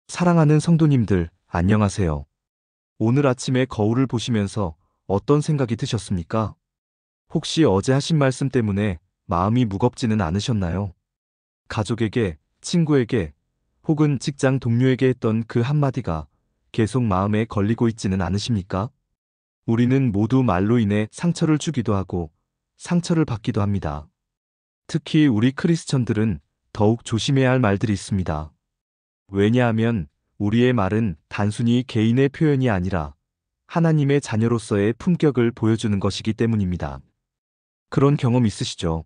사랑하는 성도님들, 안녕하세요. 오늘 아침에 거울을 보시면서 어떤 생각이 드셨습니까? 혹시 어제 하신 말씀 때문에 마음이 무겁지는 않으셨나요? 가족에게, 친구에게, 혹은 직장 동료에게 했던 그 한마디가 계속 마음에 걸리고 있지는 않으십니까? 우리는 모두 말로 인해 상처를 주기도 하고 상처를 받기도 합니다. 특히 우리 크리스천들은 더욱 조심해야 할 말들이 있습니다. 왜냐하면 우리의 말은 단순히 개인의 표현이 아니라 하나님의 자녀로서의 품격을 보여주는 것이기 때문입니다. 그런 경험 있으시죠?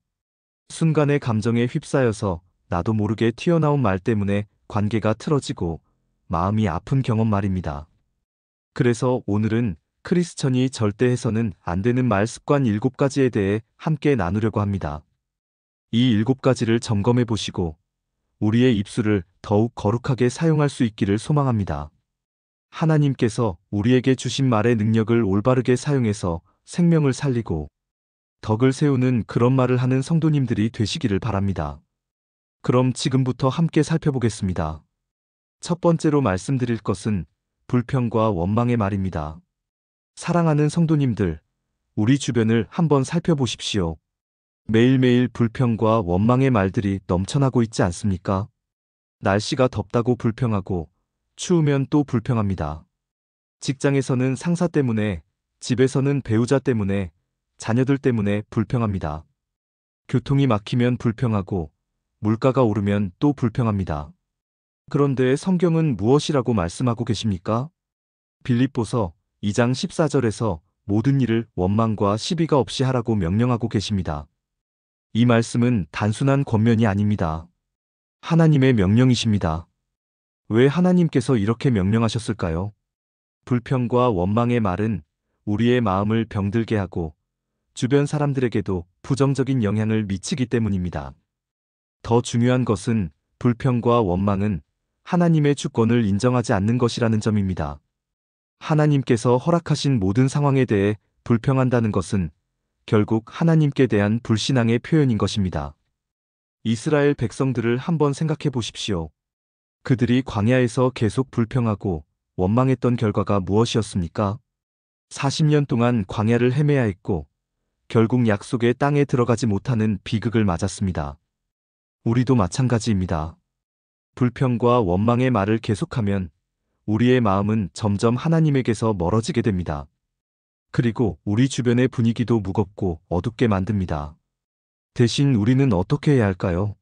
순간의 감정에 휩싸여서 나도 모르게 튀어나온 말 때문에 관계가 틀어지고 마음이 아픈 경험 말입니다. 그래서 오늘은 크리스천이 절대 해서는 안 되는 말 습관 7가지에 대해 함께 나누려고 합니다. 이 7가지를 점검해 보시고 우리의 입술을 더욱 거룩하게 사용할 수 있기를 소망합니다. 하나님께서 우리에게 주신 말의 능력을 올바르게 사용해서 생명을 살리고 덕을 세우는 그런 말을 하는 성도님들이 되시기를 바랍니다. 그럼 지금부터 함께 살펴보겠습니다. 첫 번째로 말씀드릴 것은 불평과 원망의 말입니다. 사랑하는 성도님들, 우리 주변을 한번 살펴보십시오. 매일매일 불평과 원망의 말들이 넘쳐나고 있지 않습니까? 날씨가 덥다고 불평하고 추우면 또 불평합니다. 직장에서는 상사 때문에, 집에서는 배우자 때문에, 자녀들 때문에 불평합니다. 교통이 막히면 불평하고 물가가 오르면 또 불평합니다. 그런데 성경은 무엇이라고 말씀하고 계십니까? 빌립보서 2장 14절에서 모든 일을 원망과 시비가 없이 하라고 명령하고 계십니다. 이 말씀은 단순한 권면이 아닙니다. 하나님의 명령이십니다. 왜 하나님께서 이렇게 명령하셨을까요? 불평과 원망의 말은 우리의 마음을 병들게 하고 주변 사람들에게도 부정적인 영향을 미치기 때문입니다. 더 중요한 것은 불평과 원망은 하나님의 주권을 인정하지 않는 것이라는 점입니다. 하나님께서 허락하신 모든 상황에 대해 불평한다는 것은 결국 하나님께 대한 불신앙의 표현인 것입니다. 이스라엘 백성들을 한번 생각해 보십시오. 그들이 광야에서 계속 불평하고 원망했던 결과가 무엇이었습니까? 40년 동안 광야를 헤매야 했고 결국 약속의 땅에 들어가지 못하는 비극을 맞았습니다. 우리도 마찬가지입니다. 불평과 원망의 말을 계속하면 우리의 마음은 점점 하나님에게서 멀어지게 됩니다. 그리고 우리 주변의 분위기도 무겁고 어둡게 만듭니다. 대신 우리는 어떻게 해야 할까요?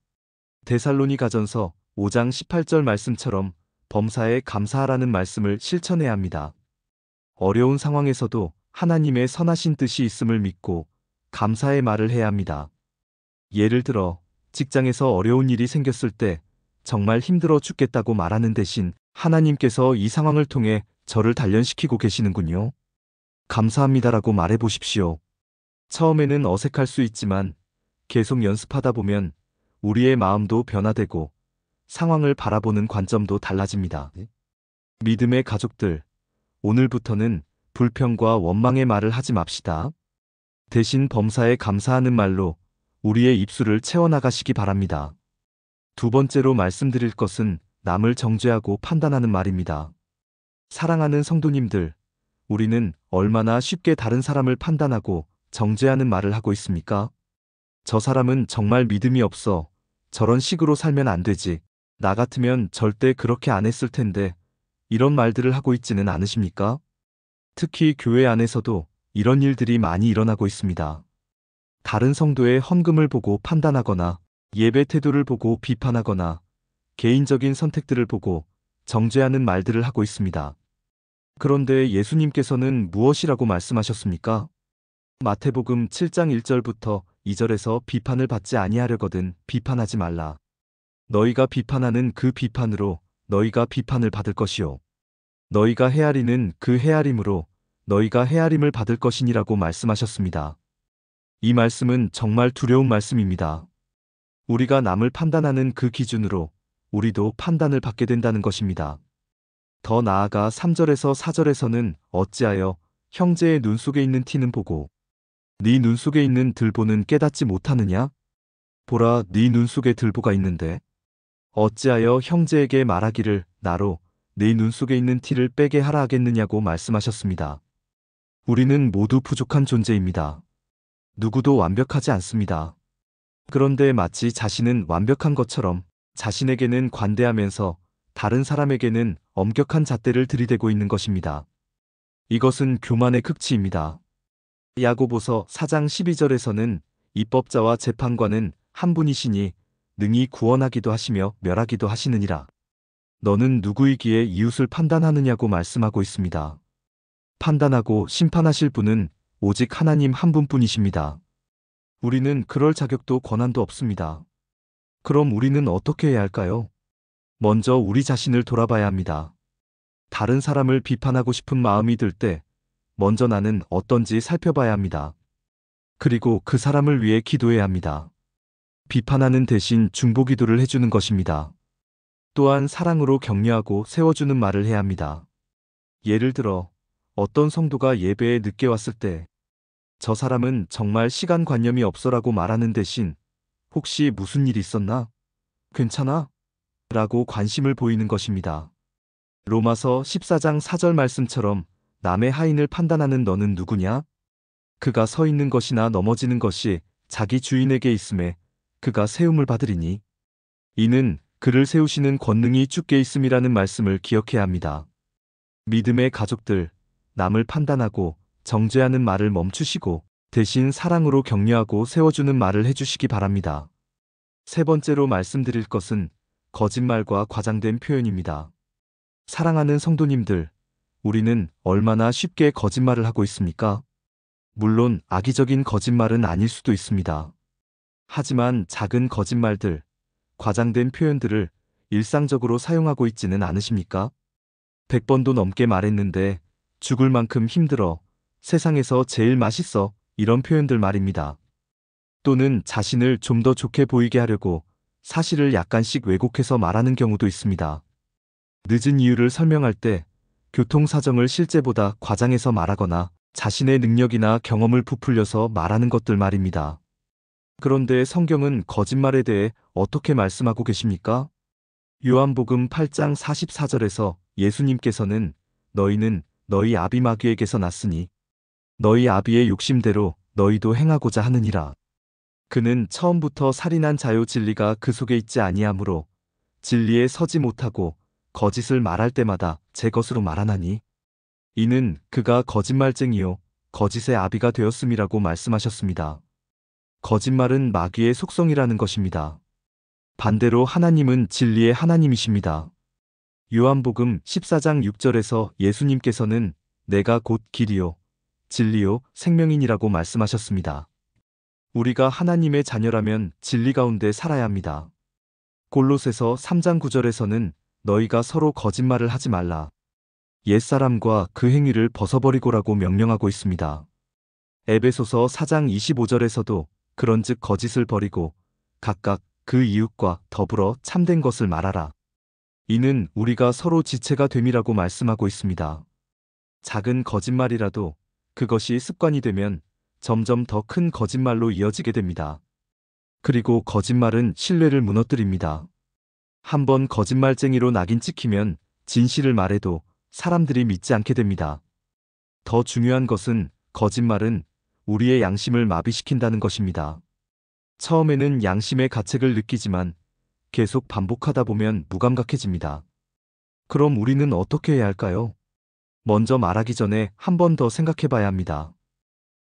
데살로니가전서 5장 18절 말씀처럼 범사에 감사하라는 말씀을 실천해야 합니다. 어려운 상황에서도 하나님의 선하신 뜻이 있음을 믿고 감사의 말을 해야 합니다. 예를 들어 직장에서 어려운 일이 생겼을 때 정말 힘들어 죽겠다고 말하는 대신 하나님께서 이 상황을 통해 저를 단련시키고 계시는군요. 감사합니다라고 말해 보십시오. 처음에는 어색할 수 있지만 계속 연습하다 보면 우리의 마음도 변화되고 상황을 바라보는 관점도 달라집니다. 믿음의 가족들, 오늘부터는 불평과 원망의 말을 하지 맙시다. 대신 범사에 감사하는 말로 우리의 입술을 채워나가시기 바랍니다. 두 번째로 말씀드릴 것은 남을 정죄하고 판단하는 말입니다. 사랑하는 성도님들, 우리는 얼마나 쉽게 다른 사람을 판단하고 정죄하는 말을 하고 있습니까? 저 사람은 정말 믿음이 없어. 저런 식으로 살면 안 되지. 나 같으면 절대 그렇게 안 했을 텐데. 이런 말들을 하고 있지는 않으십니까? 특히 교회 안에서도 이런 일들이 많이 일어나고 있습니다. 다른 성도의 헌금을 보고 판단하거나 예배 태도를 보고 비판하거나 개인적인 선택들을 보고 정죄하는 말들을 하고 있습니다. 그런데 예수님께서는 무엇이라고 말씀하셨습니까? 마태복음 7장 1절부터 2절에서 비판을 받지 아니하려거든 비판하지 말라. 너희가 비판하는 그 비판으로 너희가 비판을 받을 것이요. 너희가 헤아리는 그 헤아림으로 너희가 헤아림을 받을 것이니라고 말씀하셨습니다. 이 말씀은 정말 두려운 말씀입니다. 우리가 남을 판단하는 그 기준으로 우리도 판단을 받게 된다는 것입니다. 더 나아가 3절에서 4절에서는 어찌하여 형제의 눈 속에 있는 티는 보고 네 눈 속에 있는 들보는 깨닫지 못하느냐? 보라, 네 눈 속에 들보가 있는데 어찌하여 형제에게 말하기를 나로 내 눈 속에 있는 티를 빼게 하라 하겠느냐고 말씀하셨습니다. 우리는 모두 부족한 존재입니다. 누구도 완벽하지 않습니다. 그런데 마치 자신은 완벽한 것처럼 자신에게는 관대하면서 다른 사람에게는 엄격한 잣대를 들이대고 있는 것입니다. 이것은 교만의 극치입니다. 야고보서 4장 12절에서는 입법자와 재판관은 한 분이시니 능히 구원하기도 하시며 멸하기도 하시느니라. 너는 누구이기에 이웃을 판단하느냐고 말씀하고 있습니다. 판단하고 심판하실 분은 오직 하나님 한 분뿐이십니다. 우리는 그럴 자격도 권한도 없습니다. 그럼 우리는 어떻게 해야 할까요? 먼저 우리 자신을 돌아봐야 합니다. 다른 사람을 비판하고 싶은 마음이 들 때 먼저 나는 어떤지 살펴봐야 합니다. 그리고 그 사람을 위해 기도해야 합니다. 비판하는 대신 중보기도를 해주는 것입니다. 또한 사랑으로 격려하고 세워주는 말을 해야 합니다. 예를 들어 어떤 성도가 예배에 늦게 왔을 때 저 사람은 정말 시간관념이 없어라고 말하는 대신 혹시 무슨 일 있었나? 괜찮아? 라고 관심을 보이는 것입니다. 로마서 14장 4절 말씀처럼 남의 하인을 판단하는 너는 누구냐? 그가 서 있는 것이나 넘어지는 것이 자기 주인에게 있음에 그가 세움을 받으리니 이는 그를 세우시는 권능이 주께 있음이라는 말씀을 기억해야 합니다. 믿음의 가족들, 남을 판단하고 정죄하는 말을 멈추시고 대신 사랑으로 격려하고 세워주는 말을 해주시기 바랍니다. 세 번째로 말씀드릴 것은 거짓말과 과장된 표현입니다. 사랑하는 성도님들, 우리는 얼마나 쉽게 거짓말을 하고 있습니까? 물론 악의적인 거짓말은 아닐 수도 있습니다. 하지만 작은 거짓말들, 과장된 표현들을 일상적으로 사용하고 있지는 않으십니까? 100번도 넘게 말했는데 죽을 만큼 힘들어, 세상에서 제일 맛있어, 이런 표현들 말입니다. 또는 자신을 좀 더 좋게 보이게 하려고 사실을 약간씩 왜곡해서 말하는 경우도 있습니다. 늦은 이유를 설명할 때 교통 사정을 실제보다 과장해서 말하거나 자신의 능력이나 경험을 부풀려서 말하는 것들 말입니다. 그런데 성경은 거짓말에 대해 어떻게 말씀하고 계십니까? 요한복음 8장 44절에서 예수님께서는 너희는 너희 아비 마귀에게서 났으니 너희 아비의 욕심대로 너희도 행하고자 하느니라. 그는 처음부터 살인한 자요 진리가 그 속에 있지 아니하므로 진리에 서지 못하고 거짓을 말할 때마다 제 것으로 말하나니 이는 그가 거짓말쟁이요 거짓의 아비가 되었음이라고 말씀하셨습니다. 거짓말은 마귀의 속성이라는 것입니다. 반대로 하나님은 진리의 하나님이십니다. 요한복음 14장 6절에서 예수님께서는 내가 곧 길이요 진리요 생명이니라고 말씀하셨습니다. 우리가 하나님의 자녀라면 진리 가운데 살아야 합니다. 골로새서 3장 9절에서는 너희가 서로 거짓말을 하지 말라. 옛사람과 그 행위를 벗어버리고라고 명령하고 있습니다. 에베소서 4장 25절에서도 그런즉 거짓을 버리고 각각 그 이웃과 더불어 참된 것을 말하라. 이는 우리가 서로 지체가 됨이라고 말씀하고 있습니다. 작은 거짓말이라도 그것이 습관이 되면 점점 더 큰 거짓말로 이어지게 됩니다. 그리고 거짓말은 신뢰를 무너뜨립니다. 한번 거짓말쟁이로 낙인 찍히면 진실을 말해도 사람들이 믿지 않게 됩니다. 더 중요한 것은 거짓말은 우리의 양심을 마비시킨다는 것입니다. 처음에는 양심의 가책을 느끼지만 계속 반복하다 보면 무감각해집니다. 그럼 우리는 어떻게 해야 할까요? 먼저 말하기 전에 한 번 더 생각해 봐야 합니다.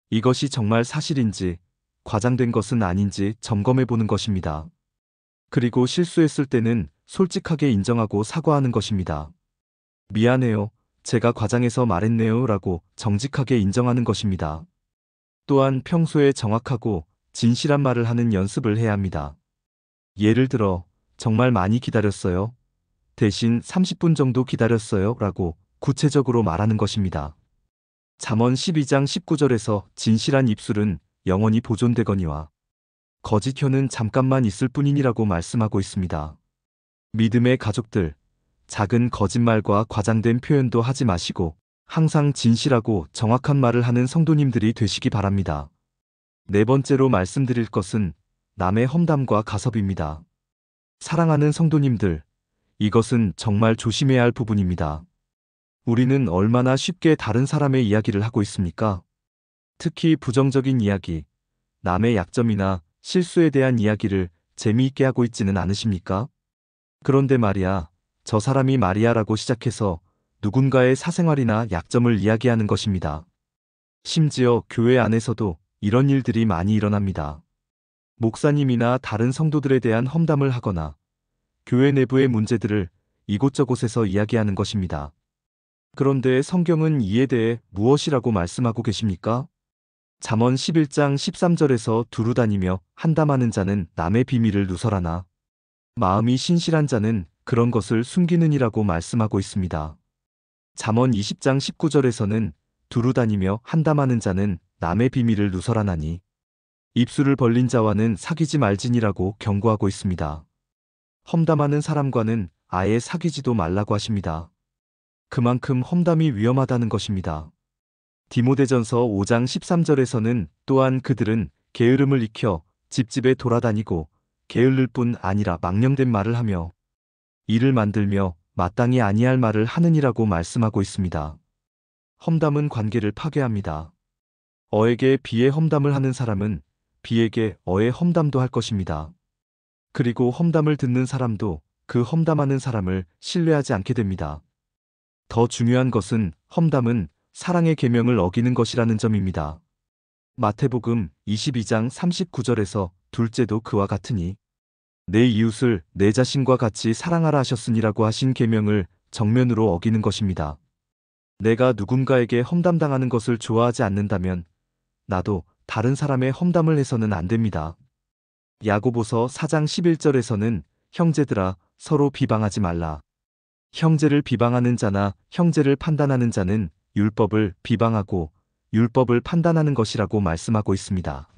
이것이 정말 사실인지, 과장된 것은 아닌지 점검해 보는 것입니다. 그리고 실수했을 때는 솔직하게 인정하고 사과하는 것입니다. 미안해요. 제가 과장해서 말했네요. 라고 정직하게 인정하는 것입니다. 또한 평소에 정확하고 진실한 말을 하는 연습을 해야 합니다. 예를 들어, 정말 많이 기다렸어요. 대신 30분 정도 기다렸어요. 라고 구체적으로 말하는 것입니다. 잠언 12장 19절에서 진실한 입술은 영원히 보존되거니와 거짓 혀는 잠깐만 있을 뿐이니라고 말씀하고 있습니다. 믿음의 가족들, 작은 거짓말과 과장된 표현도 하지 마시고 항상 진실하고 정확한 말을 하는 성도님들이 되시기 바랍니다. 네 번째로 말씀드릴 것은 남의 험담과 가섭입니다. 사랑하는 성도님들, 이것은 정말 조심해야 할 부분입니다. 우리는 얼마나 쉽게 다른 사람의 이야기를 하고 있습니까? 특히 부정적인 이야기, 남의 약점이나 실수에 대한 이야기를 재미있게 하고 있지는 않으십니까? 그런데 말이야, 저 사람이 말이야라고 시작해서 누군가의 사생활이나 약점을 이야기하는 것입니다. 심지어 교회 안에서도 이런 일들이 많이 일어납니다. 목사님이나 다른 성도들에 대한 험담을 하거나 교회 내부의 문제들을 이곳저곳에서 이야기하는 것입니다. 그런데 성경은 이에 대해 무엇이라고 말씀하고 계십니까? 잠언 11장 13절에서 두루 다니며 한담하는 자는 남의 비밀을 누설하나 마음이 신실한 자는 그런 것을 숨기느니라고 말씀하고 있습니다. 잠언 20장 19절에서는 두루 다니며 한담하는 자는 남의 비밀을 누설하나니 입술을 벌린 자와는 사귀지 말지니라고 경고하고 있습니다. 험담하는 사람과는 아예 사귀지도 말라고 하십니다. 그만큼 험담이 위험하다는 것입니다. 디모데전서 5장 13절에서는 또한 그들은 게으름을 익혀 집집에 돌아다니고 게을를 뿐 아니라 망령된 말을 하며 이를 만들며 마땅히 아니할 말을 하느니라고 말씀하고 있습니다. 험담은 관계를 파괴합니다. 어에게 비의 험담을 하는 사람은 비에게 어의 험담도 할 것입니다. 그리고 험담을 듣는 사람도 그 험담하는 사람을 신뢰하지 않게 됩니다. 더 중요한 것은 험담은 사랑의 계명을 어기는 것이라는 점입니다. 마태복음 22장 39절에서 둘째도 그와 같으니 내 이웃을 내 자신과 같이 사랑하라 하셨으니라고 하신 계명을 정면으로 어기는 것입니다. 내가 누군가에게 험담당하는 것을 좋아하지 않는다면 나도 다른 사람의 험담을 해서는 안 됩니다. 야고보서 4장 11절에서는 형제들아 서로 비방하지 말라. 형제를 비방하는 자나 형제를 판단하는 자는 율법을 비방하고 율법을 판단하는 것이라고 말씀하고 있습니다.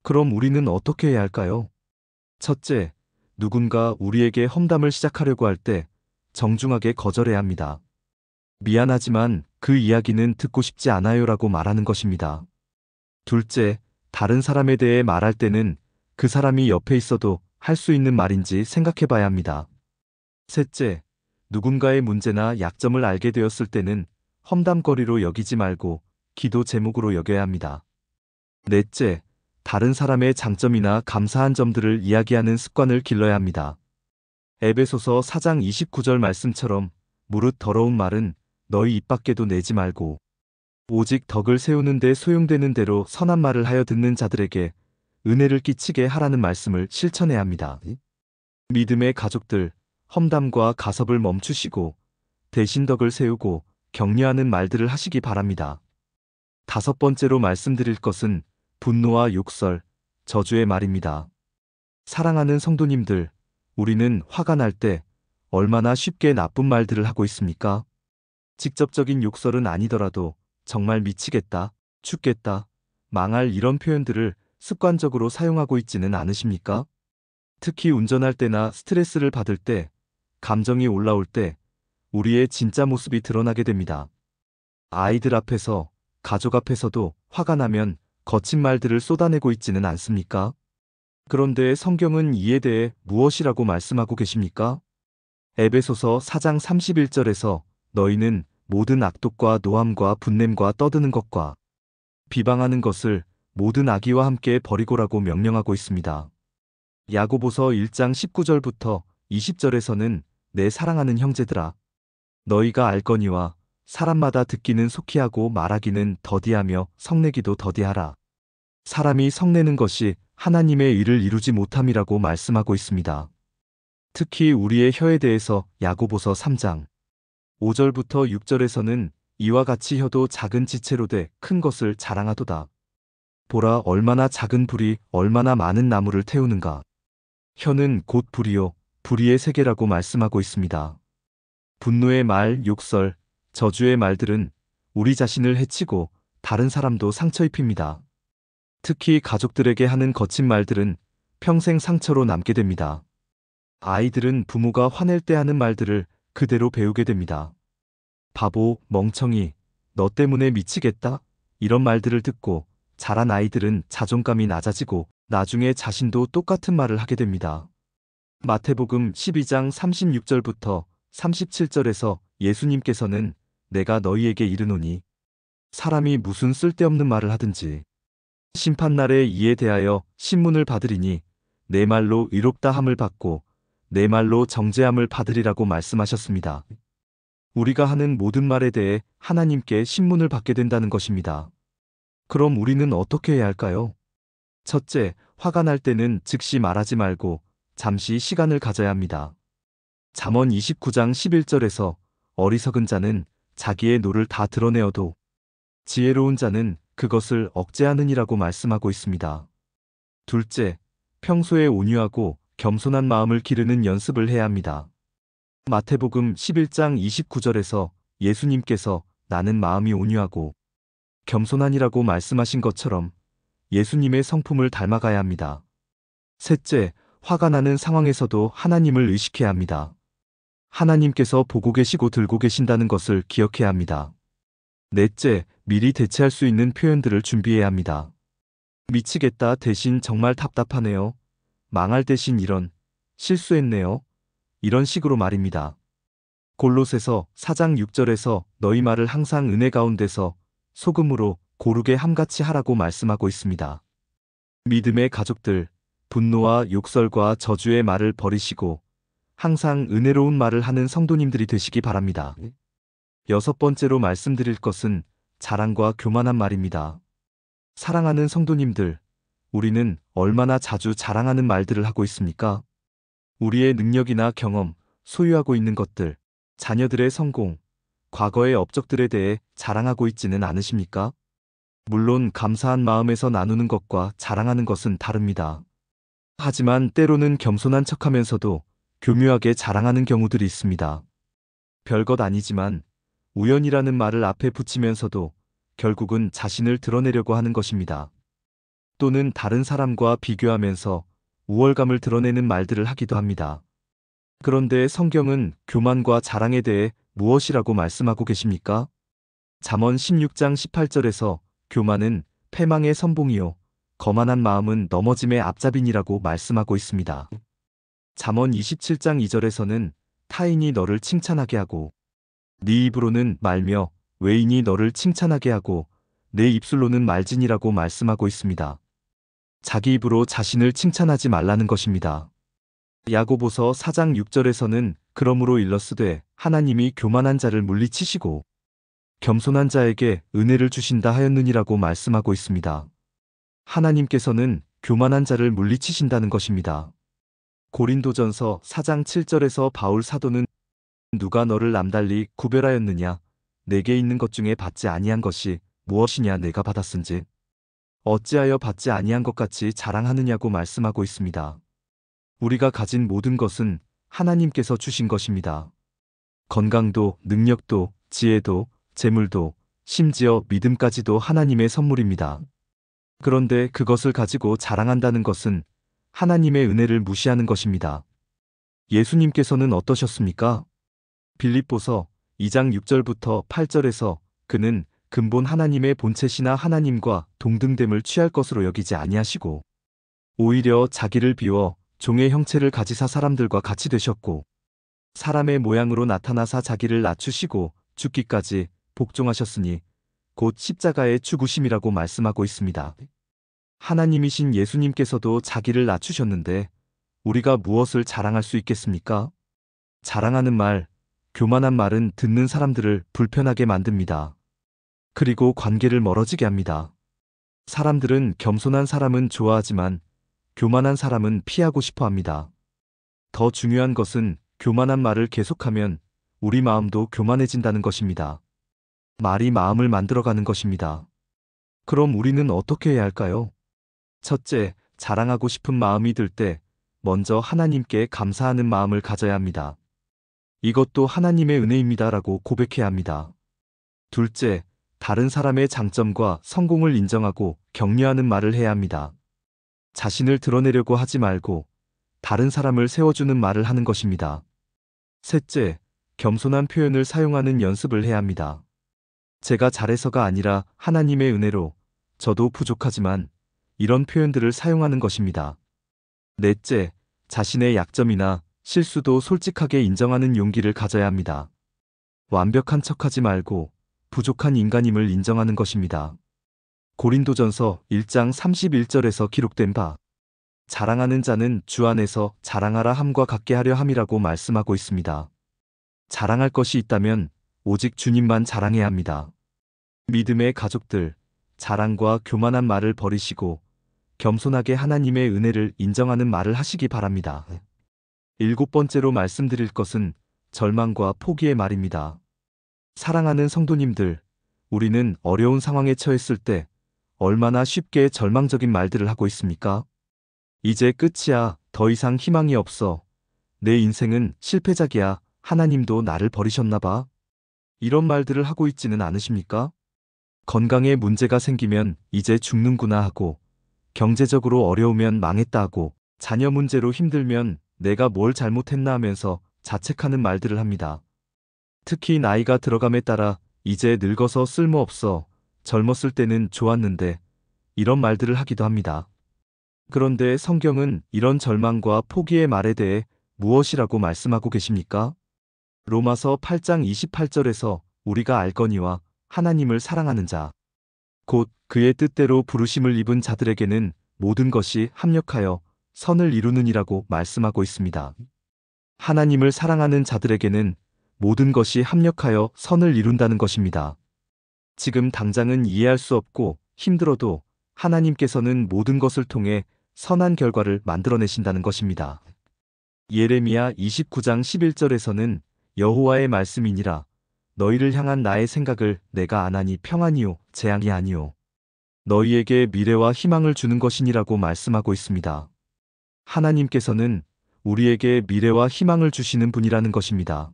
그럼 우리는 어떻게 해야 할까요? 첫째, 누군가 우리에게 험담을 시작하려고 할 때 정중하게 거절해야 합니다. 미안하지만 그 이야기는 듣고 싶지 않아요라고 말하는 것입니다. 둘째, 다른 사람에 대해 말할 때는 그 사람이 옆에 있어도 할 수 있는 말인지 생각해 봐야 합니다. 셋째, 누군가의 문제나 약점을 알게 되었을 때는 험담거리로 여기지 말고 기도 제목으로 여겨야 합니다. 넷째, 다른 사람의 장점이나 감사한 점들을 이야기하는 습관을 길러야 합니다. 에베소서 4장 29절 말씀처럼 무릇 더러운 말은 너희 입 밖에도 내지 말고 오직 덕을 세우는 데 소용되는 대로 선한 말을 하여 듣는 자들에게 은혜를 끼치게 하라는 말씀을 실천해야 합니다. 믿음의 가족들, 험담과 가섭을 멈추시고 대신 덕을 세우고 격려하는 말들을 하시기 바랍니다. 다섯 번째로 말씀드릴 것은 분노와 욕설, 저주의 말입니다. 사랑하는 성도님들, 우리는 화가 날 때 얼마나 쉽게 나쁜 말들을 하고 있습니까? 직접적인 욕설은 아니더라도 정말 미치겠다, 죽겠다, 망할 이런 표현들을 습관적으로 사용하고 있지는 않으십니까? 특히 운전할 때나 스트레스를 받을 때, 감정이 올라올 때 우리의 진짜 모습이 드러나게 됩니다. 아이들 앞에서, 가족 앞에서도 화가 나면 거친 말들을 쏟아내고 있지는 않습니까? 그런데 성경은 이에 대해 무엇이라고 말씀하고 계십니까? 에베소서 4장 31절에서 너희는 모든 악독과 노함과 분냄과 떠드는 것과 비방하는 것을 모든 악의와 함께 버리고라고 명령하고 있습니다. 야고보서 1장 19절부터 20절에서는 내 사랑하는 형제들아 너희가 알거니와 사람마다 듣기는 속히 하고 말하기는 더디하며 성내기도 더디하라. 사람이 성내는 것이 하나님의 일을 이루지 못함이라고 말씀하고 있습니다. 특히 우리의 혀에 대해서 야고보서 3장 5절부터 6절에서는 이와 같이 혀도 작은 지체로 돼 큰 것을 자랑하도다. 보라 얼마나 작은 불이 얼마나 많은 나무를 태우는가. 혀는 곧 불이요 불의의 세계라고 말씀하고 있습니다. 분노의 말, 욕설, 저주의 말들은 우리 자신을 해치고 다른 사람도 상처 입힙니다. 특히 가족들에게 하는 거친 말들은 평생 상처로 남게 됩니다. 아이들은 부모가 화낼 때 하는 말들을 그대로 배우게 됩니다. 바보, 멍청이, 너 때문에 미치겠다? 이런 말들을 듣고 자란 아이들은 자존감이 낮아지고 나중에 자신도 똑같은 말을 하게 됩니다. 마태복음 12장 36절부터 37절에서 예수님께서는 내가 너희에게 이르노니 사람이 무슨 쓸데없는 말을 하든지 심판날에 이에 대하여 신문을 받으리니 내 말로 의롭다 함을 받고 내 말로 정죄함을 받으리라고 말씀하셨습니다. 우리가 하는 모든 말에 대해 하나님께 신문을 받게 된다는 것입니다. 그럼 우리는 어떻게 해야 할까요? 첫째, 화가 날 때는 즉시 말하지 말고 잠시 시간을 가져야 합니다. 잠언 29장 11절에서 어리석은 자는 자기의 노를 다 드러내어도 지혜로운 자는 그것을 억제하느니라고 말씀하고 있습니다. 둘째, 평소에 온유하고 겸손한 마음을 기르는 연습을 해야 합니다. 마태복음 11장 29절에서 예수님께서 나는 마음이 온유하고 겸손하니라고 말씀하신 것처럼 예수님의 성품을 닮아가야 합니다. 셋째, 화가 나는 상황에서도 하나님을 의식해야 합니다. 하나님께서 보고 계시고 들고 계신다는 것을 기억해야 합니다. 넷째, 미리 대체할 수 있는 표현들을 준비해야 합니다. 미치겠다 대신 정말 답답하네요. 망할 대신 이런, 실수했네요. 이런 식으로 말입니다. 골로새서 4장 6절에서 너희 말을 항상 은혜 가운데서 소금으로 고르게 함같이 하라고 말씀하고 있습니다. 믿음의 가족들, 분노와 욕설과 저주의 말을 버리시고 항상 은혜로운 말을 하는 성도님들이 되시기 바랍니다. 여섯 번째로 말씀드릴 것은 자랑과 교만한 말입니다. 사랑하는 성도님들, 우리는 얼마나 자주 자랑하는 말들을 하고 있습니까? 우리의 능력이나 경험, 소유하고 있는 것들, 자녀들의 성공, 과거의 업적들에 대해 자랑하고 있지는 않으십니까? 물론 감사한 마음에서 나누는 것과 자랑하는 것은 다릅니다. 하지만 때로는 겸손한 척하면서도 교묘하게 자랑하는 경우들이 있습니다. 별것 아니지만 우연이라는 말을 앞에 붙이면서도 결국은 자신을 드러내려고 하는 것입니다. 또는 다른 사람과 비교하면서 우월감을 드러내는 말들을 하기도 합니다. 그런데 성경은 교만과 자랑에 대해 무엇이라고 말씀하고 계십니까? 잠언 16장 18절에서 교만은 패망의 선봉이요 거만한 마음은 넘어짐의 앞잡이니라고 말씀하고 있습니다. 잠언 27장 2절에서는 타인이 너를 칭찬하게 하고 네 입으로는 말며 외인이 너를 칭찬하게 하고 내 입술로는 말지니라고 말씀하고 있습니다. 자기 입으로 자신을 칭찬하지 말라는 것입니다. 야고보서 4장 6절에서는 그러므로 일러스되 하나님이 교만한 자를 물리치시고 겸손한 자에게 은혜를 주신다 하였느니라고 말씀하고 있습니다. 하나님께서는 교만한 자를 물리치신다는 것입니다. 고린도전서 4장 7절에서 바울 사도는 누가 너를 남달리 구별하였느냐 내게 있는 것 중에 받지 아니한 것이 무엇이냐 내가 받았은지 어찌하여 받지 아니한 것 같이 자랑하느냐고 말씀하고 있습니다. 우리가 가진 모든 것은 하나님께서 주신 것입니다. 건강도 능력도 지혜도 재물도 심지어 믿음까지도 하나님의 선물입니다. 그런데 그것을 가지고 자랑한다는 것은 하나님의 은혜를 무시하는 것입니다. 예수님께서는 어떠셨습니까? 빌립보서 2장 6절부터 8절에서 그는 근본 하나님의 본체시나 하나님과 동등됨을 취할 것으로 여기지 아니하시고 오히려 자기를 비워 종의 형체를 가지사 사람들과 같이 되셨고 사람의 모양으로 나타나사 자기를 낮추시고 죽기까지 복종하셨으니 곧 십자가의 죽으심이라고 말씀하고 있습니다. 하나님이신 예수님께서도 자기를 낮추셨는데 우리가 무엇을 자랑할 수 있겠습니까? 자랑하는 말, 교만한 말은 듣는 사람들을 불편하게 만듭니다. 그리고 관계를 멀어지게 합니다. 사람들은 겸손한 사람은 좋아하지만 교만한 사람은 피하고 싶어 합니다. 더 중요한 것은 교만한 말을 계속하면 우리 마음도 교만해진다는 것입니다. 말이 마음을 만들어가는 것입니다. 그럼 우리는 어떻게 해야 할까요? 첫째, 자랑하고 싶은 마음이 들 때 먼저 하나님께 감사하는 마음을 가져야 합니다. 이것도 하나님의 은혜입니다라고 고백해야 합니다. 둘째, 다른 사람의 장점과 성공을 인정하고 격려하는 말을 해야 합니다. 자신을 드러내려고 하지 말고 다른 사람을 세워주는 말을 하는 것입니다. 셋째, 겸손한 표현을 사용하는 연습을 해야 합니다. 제가 잘해서가 아니라 하나님의 은혜로 저도 부족하지만 이런 표현들을 사용하는 것입니다. 넷째, 자신의 약점이나 실수도 솔직하게 인정하는 용기를 가져야 합니다. 완벽한 척하지 말고 부족한 인간임을 인정하는 것입니다. 고린도전서 1장 31절에서 기록된 바 자랑하는 자는 주 안에서 자랑하라 함과 같게 하려 함이라고 말씀하고 있습니다. 자랑할 것이 있다면 오직 주님만 자랑해야 합니다. 믿음의 가족들, 자랑과 교만한 말을 버리시고 겸손하게 하나님의 은혜를 인정하는 말을 하시기 바랍니다. 7번째로 말씀드릴 것은 절망과 포기의 말입니다. 사랑하는 성도님들, 우리는 어려운 상황에 처했을 때 얼마나 쉽게 절망적인 말들을 하고 있습니까? 이제 끝이야, 더 이상 희망이 없어. 내 인생은 실패작이야, 하나님도 나를 버리셨나 봐. 이런 말들을 하고 있지는 않으십니까? 건강에 문제가 생기면 이제 죽는구나 하고, 경제적으로 어려우면 망했다 하고, 자녀 문제로 힘들면 내가 뭘 잘못했나 하면서 자책하는 말들을 합니다. 특히 나이가 들어감에 따라 이제 늙어서 쓸모없어, 젊었을 때는 좋았는데, 이런 말들을 하기도 합니다. 그런데 성경은 이런 절망과 포기의 말에 대해 무엇이라고 말씀하고 계십니까? 로마서 8장 28절에서 우리가 알거니와 하나님을 사랑하는 자, 곧 그의 뜻대로 부르심을 입은 자들에게는 모든 것이 합력하여 선을 이루느니라고 말씀하고 있습니다. 하나님을 사랑하는 자들에게는 모든 것이 합력하여 선을 이룬다는 것입니다. 지금 당장은 이해할 수 없고 힘들어도 하나님께서는 모든 것을 통해 선한 결과를 만들어내신다는 것입니다. 예레미야 29장 11절에서는 여호와의 말씀이니라 너희를 향한 나의 생각을 내가 아나니 평안이요 재앙이 아니요 너희에게 미래와 희망을 주는 것이니라고 말씀하고 있습니다. 하나님께서는 우리에게 미래와 희망을 주시는 분이라는 것입니다.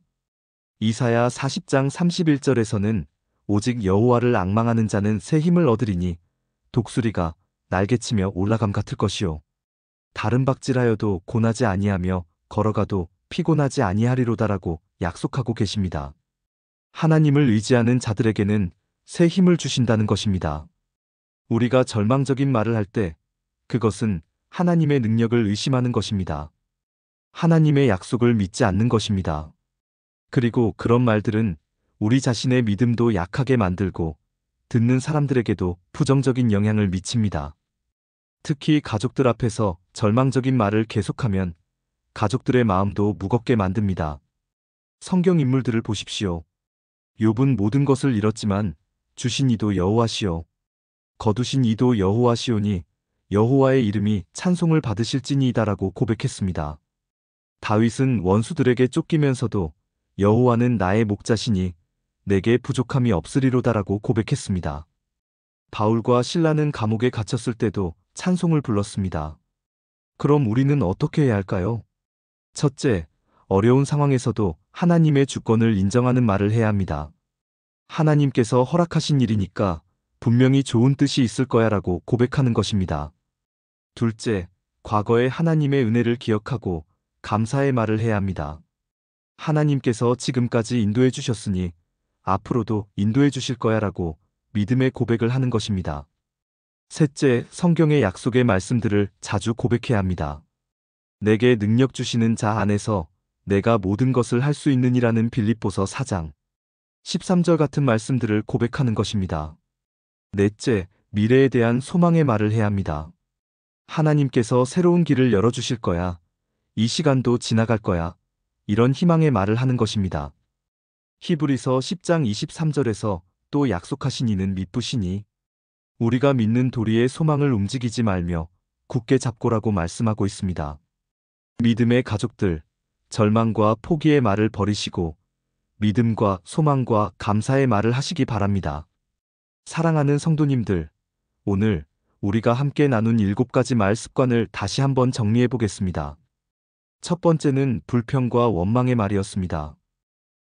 이사야 40장 31절에서는 오직 여호와를 앙망하는 자는 새 힘을 얻으리니 독수리가 날개치며 올라감 같을 것이요 다른 박질하여도 고나지 아니하며 걸어가도 피곤하지 아니하리로다라고 약속하고 계십니다. 하나님을 의지하는 자들에게는 새 힘을 주신다는 것입니다. 우리가 절망적인 말을 할 때 그것은 하나님의 능력을 의심하는 것입니다. 하나님의 약속을 믿지 않는 것입니다. 그리고 그런 말들은 우리 자신의 믿음도 약하게 만들고 듣는 사람들에게도 부정적인 영향을 미칩니다. 특히 가족들 앞에서 절망적인 말을 계속하면 가족들의 마음도 무겁게 만듭니다. 성경 인물들을 보십시오. 욥은 모든 것을 잃었지만 주신 이도 여호와시오. 거두신 이도 여호와시오니 여호와의 이름이 찬송을 받으실지니이다라고 고백했습니다. 다윗은 원수들에게 쫓기면서도 여호와는 나의 목자시니 내게 부족함이 없으리로다라고 고백했습니다. 바울과 신라는 감옥에 갇혔을 때도 찬송을 불렀습니다. 그럼 우리는 어떻게 해야 할까요? 첫째, 어려운 상황에서도 하나님의 주권을 인정하는 말을 해야 합니다. 하나님께서 허락하신 일이니까 분명히 좋은 뜻이 있을 거야라고 고백하는 것입니다. 둘째, 과거의 하나님의 은혜를 기억하고 감사의 말을 해야 합니다. 하나님께서 지금까지 인도해 주셨으니 앞으로도 인도해 주실 거야라고 믿음의 고백을 하는 것입니다. 셋째, 성경의 약속의 말씀들을 자주 고백해야 합니다. 내게 능력 주시는 자 안에서 내가 모든 것을 할 수 있느니라는 빌립보서 4장 13절 같은 말씀들을 고백하는 것입니다. 넷째, 미래에 대한 소망의 말을 해야 합니다. 하나님께서 새로운 길을 열어주실 거야. 이 시간도 지나갈 거야. 이런 희망의 말을 하는 것입니다. 히브리서 10장 23절에서 또 약속하신 이는 미쁘시니 우리가 믿는 도리의 소망을 움직이지 말며 굳게 잡고라고 말씀하고 있습니다. 믿음의 가족들, 절망과 포기의 말을 버리시고 믿음과 소망과 감사의 말을 하시기 바랍니다. 사랑하는 성도님들, 오늘 우리가 함께 나눈 7가지 말 습관을 다시 한번 정리해 보겠습니다. 첫 번째는 불평과 원망의 말이었습니다.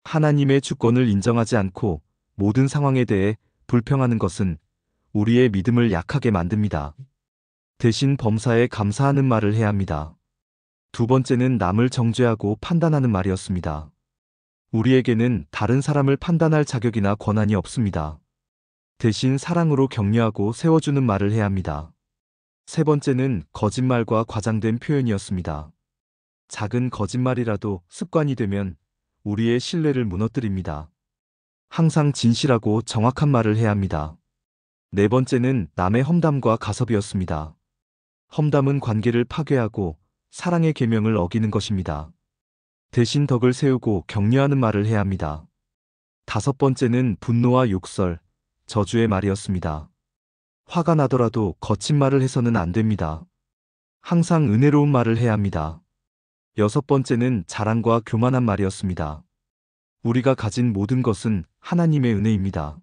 하나님의 주권을 인정하지 않고 모든 상황에 대해 불평하는 것은 우리의 믿음을 약하게 만듭니다. 대신 범사에 감사하는 말을 해야 합니다. 두 번째는 남을 정죄하고 판단하는 말이었습니다. 우리에게는 다른 사람을 판단할 자격이나 권한이 없습니다. 대신 사랑으로 격려하고 세워주는 말을 해야 합니다. 세 번째는 거짓말과 과장된 표현이었습니다. 작은 거짓말이라도 습관이 되면 우리의 신뢰를 무너뜨립니다. 항상 진실하고 정확한 말을 해야 합니다. 네 번째는 남의 험담과 가섭이었습니다. 험담은 관계를 파괴하고 사랑의 계명을 어기는 것입니다. 대신 덕을 세우고 격려하는 말을 해야 합니다. 다섯 번째는 분노와 욕설, 저주의 말이었습니다. 화가 나더라도 거친 말을 해서는 안 됩니다. 항상 은혜로운 말을 해야 합니다. 여섯 번째는 자랑과 교만한 말이었습니다. 우리가 가진 모든 것은 하나님의 은혜입니다.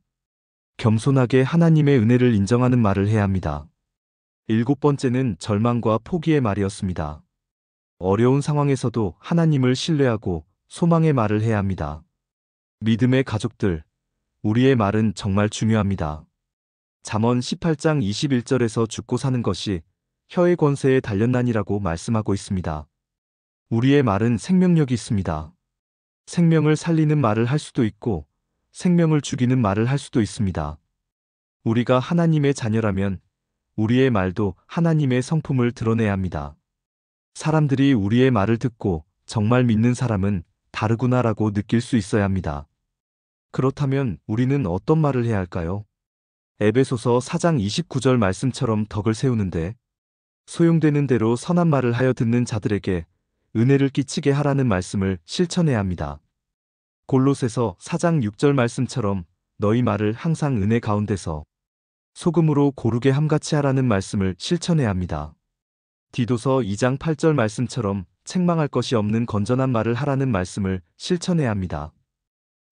겸손하게 하나님의 은혜를 인정하는 말을 해야 합니다. 일곱 번째는 절망과 포기의 말이었습니다. 어려운 상황에서도 하나님을 신뢰하고 소망의 말을 해야 합니다. 믿음의 가족들, 우리의 말은 정말 중요합니다. 잠언 18장 21절에서 죽고 사는 것이 혀의 권세에 달렸나니라고 말씀하고 있습니다. 우리의 말은 생명력이 있습니다. 생명을 살리는 말을 할 수도 있고 생명을 죽이는 말을 할 수도 있습니다. 우리가 하나님의 자녀라면 우리의 말도 하나님의 성품을 드러내야 합니다. 사람들이 우리의 말을 듣고 정말 믿는 사람은 다르구나라고 느낄 수 있어야 합니다. 그렇다면 우리는 어떤 말을 해야 할까요? 에베소서 4장 29절 말씀처럼 덕을 세우는데 소용되는 대로 선한 말을 하여 듣는 자들에게 은혜를 끼치게 하라는 말씀을 실천해야 합니다. 골로새서 4장 6절 말씀처럼 너희 말을 항상 은혜 가운데서 소금으로 고르게 함같이 하라는 말씀을 실천해야 합니다. 디도서 2장 8절 말씀처럼 책망할 것이 없는 건전한 말을 하라는 말씀을 실천해야 합니다.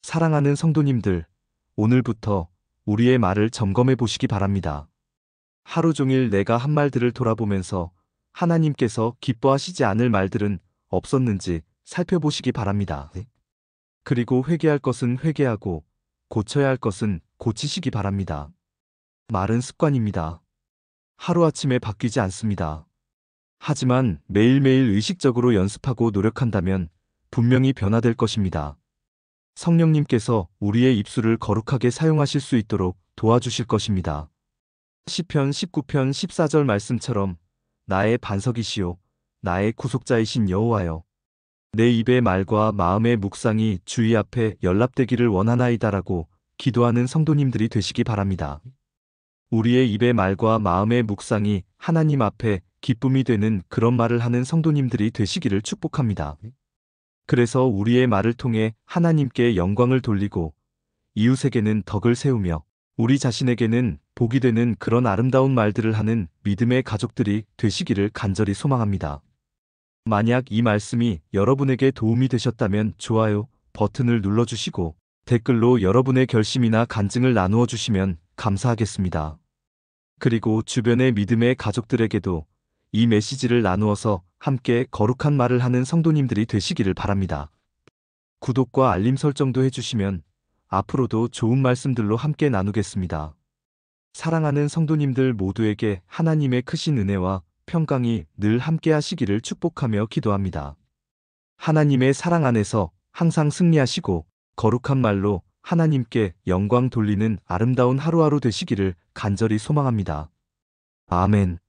사랑하는 성도님들, 오늘부터 우리의 말을 점검해 보시기 바랍니다. 하루 종일 내가 한 말들을 돌아보면서 하나님께서 기뻐하시지 않을 말들은 없었는지 살펴보시기 바랍니다. 그리고 회개할 것은 회개하고 고쳐야 할 것은 고치시기 바랍니다. 말은 습관입니다. 하루아침에 바뀌지 않습니다. 하지만 매일매일 의식적으로 연습하고 노력한다면 분명히 변화될 것입니다. 성령님께서 우리의 입술을 거룩하게 사용하실 수 있도록 도와주실 것입니다. 시편 19편 14절 말씀처럼 나의 반석이시요 나의 구속자이신 여호와여 내 입의 말과 마음의 묵상이 주의 앞에 연락되기를 원하나이다라고 기도하는 성도님들이 되시기 바랍니다. 우리의 입의 말과 마음의 묵상이 하나님 앞에 기쁨이 되는 그런 말을 하는 성도님들이 되시기를 축복합니다. 그래서 우리의 말을 통해 하나님께 영광을 돌리고 이웃에게는 덕을 세우며 우리 자신에게는 복이 되는 그런 아름다운 말들을 하는 믿음의 가족들이 되시기를 간절히 소망합니다. 만약 이 말씀이 여러분에게 도움이 되셨다면 좋아요 버튼을 눌러주시고 댓글로 여러분의 결심이나 간증을 나누어 주시면 감사하겠습니다. 그리고 주변의 믿음의 가족들에게도 이 메시지를 나누어서 함께 거룩한 말을 하는 성도님들이 되시기를 바랍니다. 구독과 알림 설정도 해주시면 앞으로도 좋은 말씀들로 함께 나누겠습니다. 사랑하는 성도님들 모두에게 하나님의 크신 은혜와 평강이 늘 함께 하시기를 축복하며 기도합니다. 하나님의 사랑 안에서 항상 승리하시고 거룩한 말로 하나님께 영광 돌리는 아름다운 하루하루 되시기를 간절히 소망합니다. 아멘.